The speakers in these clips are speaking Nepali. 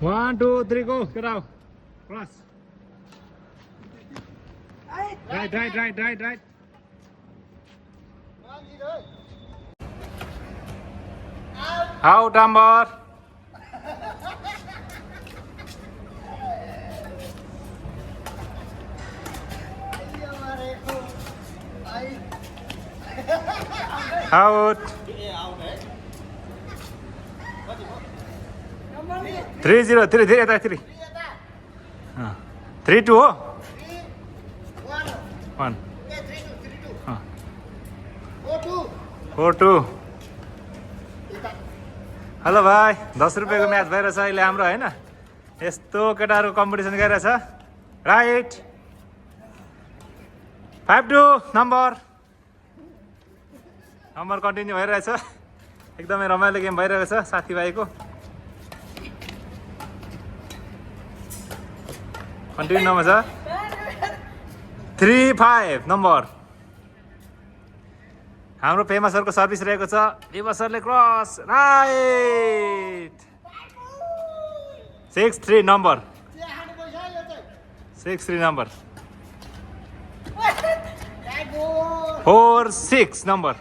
1, 2, 3, go. Get out. Cross. Right. Out, number. Out. 3-0, 3. 3-2 हो 1 4-2 हेलो भाइ 10 रुपियाँको म्याच भइरहेछ अहिले हाम्रो होइन यस्तो केटाहरूको कम्पिटिसन गरिरहेछ राइट 5-2 नम्बर कन्टिन्यू भइरहेछ एकदमै रमाइलो गेम भइरहेको छ साथीभाइको कन्टिन्यू नम्बर छ 3-5 नम्बर हाम्रो पेमा सरको सर्भिस रहेको छ दिवा सरले cross right 6-3 number 6-3 number 4-6 number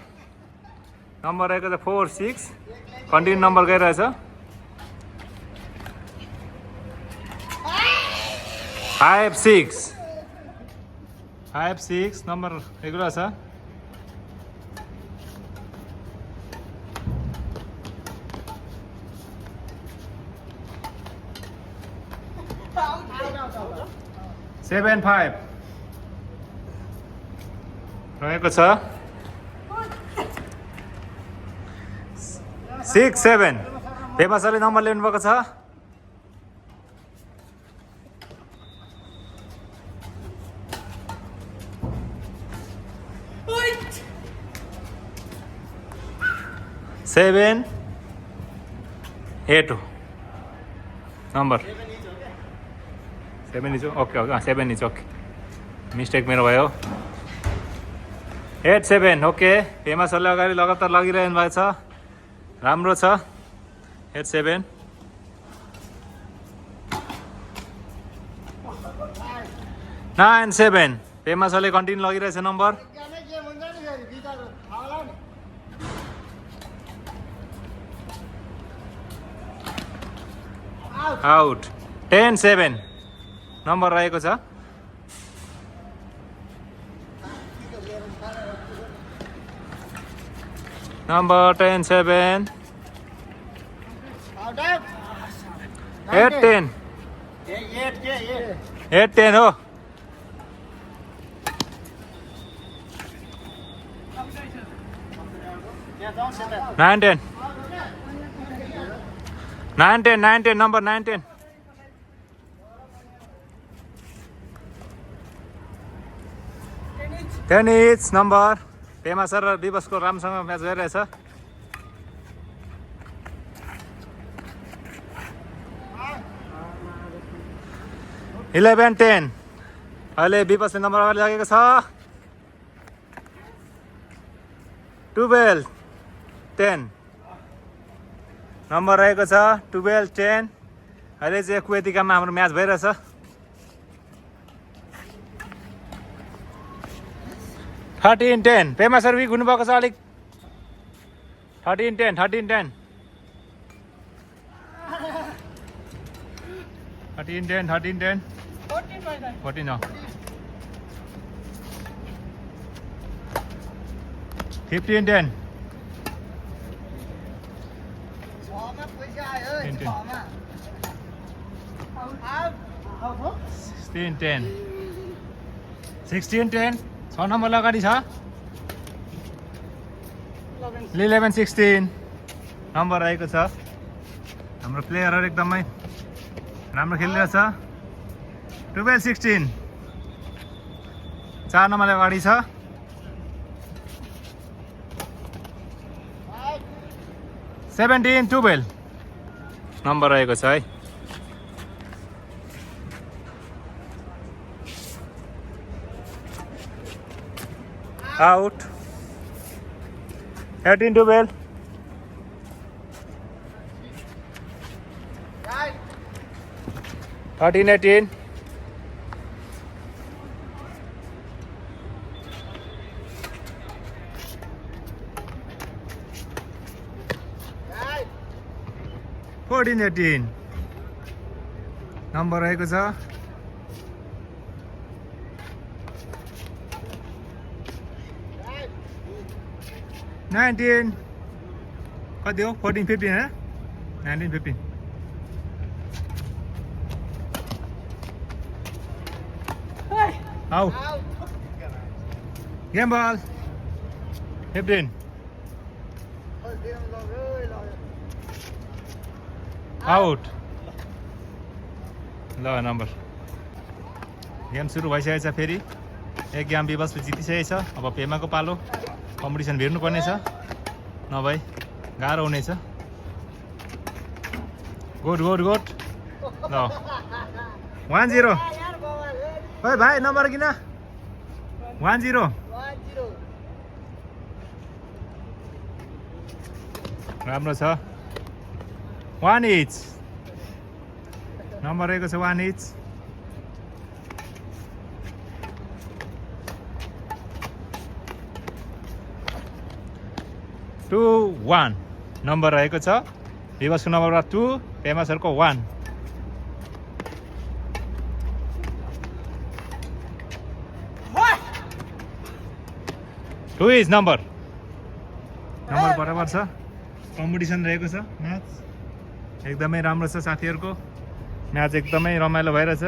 रहेको छ 4-6 कन्टिन्यू नम्बर गइरहेछ 5-6 नम्बर रेगुलर छ सेभेन 5 रहेको छ 6-7 पेमा सरले नम्बर ल्याउनु भएको छ 7-8 number 7 is okay 7 is okay mistake मेरो भयो 8-7 ओके पेमा सरले अगाडि लगातार लगिरहनु भएको छ राम्रो छ 8-7 9-7 पेमा सरले कन्टिन्यू लगिरहेछ नम्बर आउट 10-7 नम्बर रहेको छ नम्बर 10-7 8-10 8-10 हो 9-10 नम्बर 9-10 10 नम्बर पेमा सर र दिवसको राम्रोसँग म्याच गरिरहेछ 11-10 अहिले विपसले नम्बर अगाडि लागेको छ 12-10 नम्बर रहेको छ 12-10 अहिले चाहिँ कुवेतीकामा हाम्रो म्याच भइरहेछ 13-10 पेमा सर विक हुनुभएको छ अलिक 13-10 14 हो 15-10 16-10 16-10 6 नम्बर अगाडि छ 11-16 नम्बर रहेको छ हाम्रो प्लेयरहरू एकदमै राम्रो खेलिरहेछ 12-16 4 नम्बर अगाडि छ 17-12 नम्बर रहेको छ है आउट 18-12 13-18. नम्बर रहेको छ 19 कति हो 14-15 है 19-15 आउट गेम बल 15 आउट ल नम्बर गेम सुरु भइसकेको छ फेरि एक गेम विवशले जितिसकेको छ अब पेमाको पालो कम्पिटिसन भेट्नु पर्ने छ नभए गाह्रो हुनेछ गुड गुड गुड ल 1-0 ओइ भाइ नम्बर किन 1-0 राम्रो छ 1 each नम्बर रहेको छ 1 each 2-1 नम्बर रहेको छ विवशको नम्बर 2 पेमा सरको 1 2 इज नम्बर बराबर छ कम्पिटिसन रहेको छ म्याच एकदमै राम्रो छ साथीहरुको म्याच एकदमै रमाइलो भइरहेछ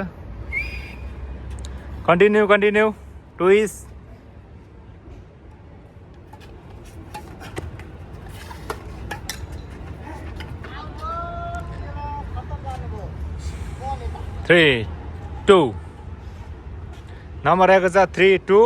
कन्टिन्यू 2 इज Three, 2 नम्बर रहेको छ 3-2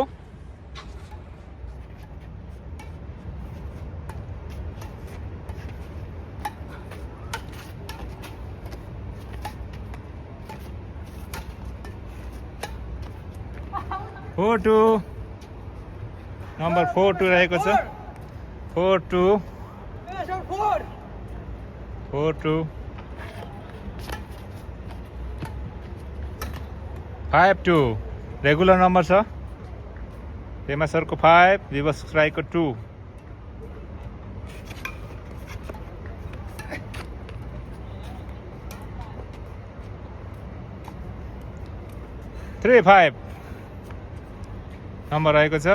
4-2 नम्बर 4-2 रहेको छ 4-2 5-2 रेगुलर नम्बर छ पेमा सरको 5 विवश राईको 2 3-5 नम्बर रहेको छ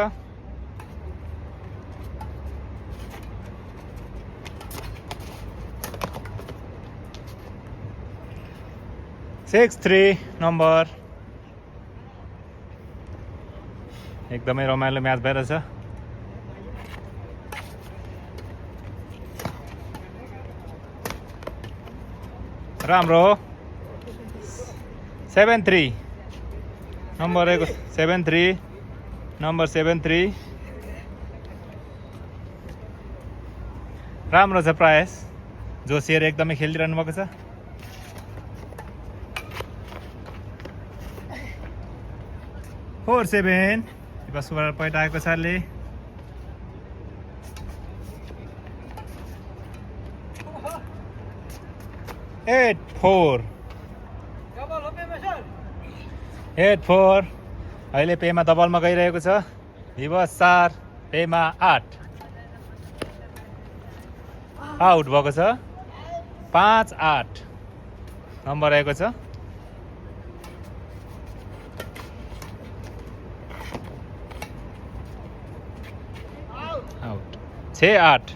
6-3 नम्बर एकदमै रमाइलो म्याच भइरहेछ राम्रो 7-3 नम्बर रहेको 7-3 नम्बर 7-3 राम्रो छ प्रयास जोसिएर एकदमै खेलिरहनु भएको छ 4-7 बसबाट पॉइंट आएको छ ले 8-4 अहिले पेमा दबलमा गइरहेको छ विवश 4 पेमा 8 आउट भएको छ 5-8 नम्बर रहेको छ आउट 6-8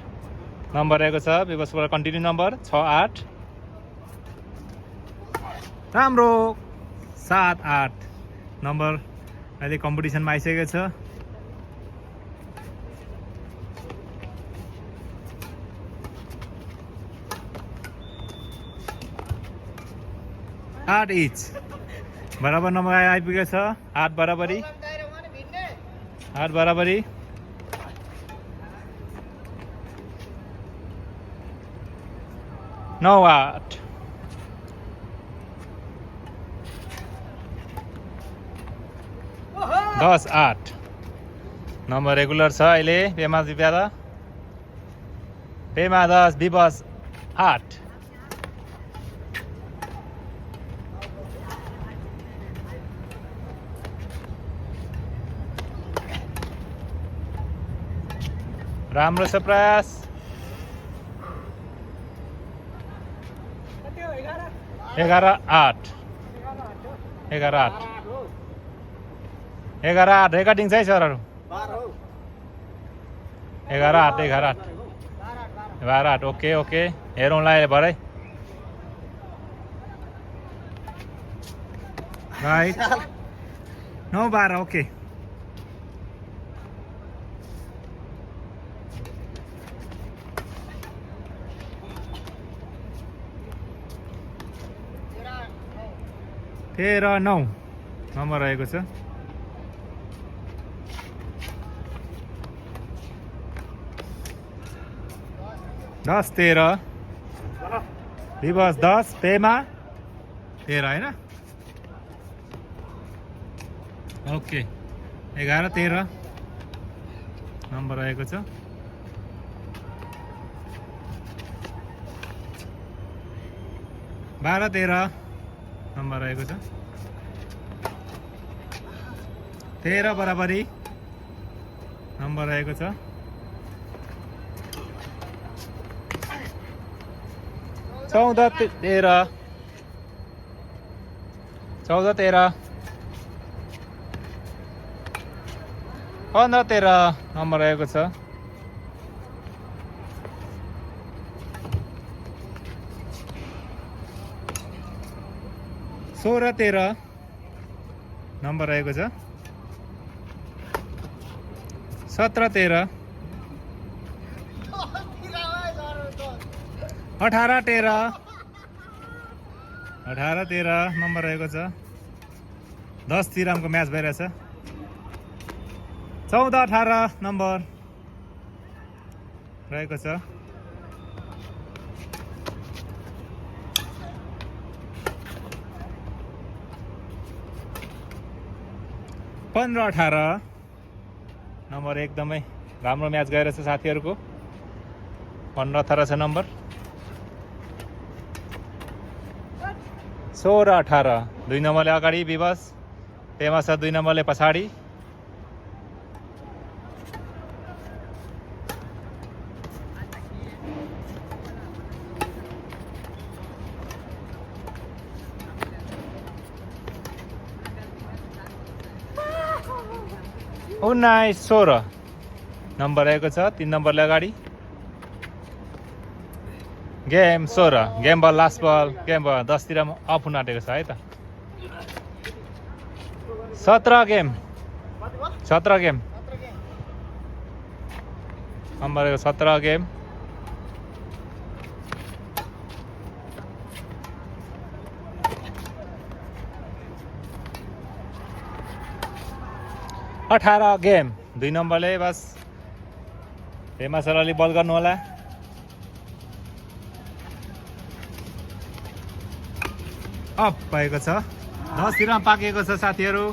नम्बर रहेको छ विवशबाट कन्टिन्यू नम्बर 6-8 राम्रो 7-8 नम्बर अहिले कम्पिटिसनमा आइसकेको छ 8 इच बराबर नम्बर आइपुगेको छ 8 बराबरी 9-8 10-8 नम्बर रेगुलर छ अहिले पेमा 10 विवश 8 राम्रो छ प्रयास। 11-8 11-8 11-8 रेकर्डिङ छ है सरहरू। 11-8 11-8 12-8 ओके ओके हेरौँला अहिले भरे राइट 9-12 ओके। तेह्र 9 नम्बर रहेको छ। दस 13 रिभर्स 10 पेमा 13 होइन ओके 11-13 नम्बर रहेको छ। 12-13 नम्बर रहेको छ। 13 बराबरी नम्बर रहेको छ। 14-13 14-13 15-13 नम्बर रहेको छ। 16-13 नम्बर रहेको छ। 17-13 18-13 नम्बर रहेको छ। 10 तिरामको म्याच भइरहेछ। 14-18 नम्बर रहेको छ। 15-18 नम्बर एकदमै राम्रो म्याच गइरहेछ साथीहरूको। 15-18 छ नम्बर। 16-18 2 नम्बरले अगाडि विवश पेमा छ 2 नम्बरले पछाडि। 19-16 नम्बर रहेको छ। 3 नम्बरले अगाडि। गेम 16 गेम बल लास्ट बल गेम बल 10 तिर अफ हुन आँटेको छ है त। 17 गेम नम्बर रहेको 17 गेम। 18 गेम 2 नम्बरले बस पेमा सरले बल गर्नु होला। अफ भएको छ। 10 तिरमा पाकेको छ साथीहरू।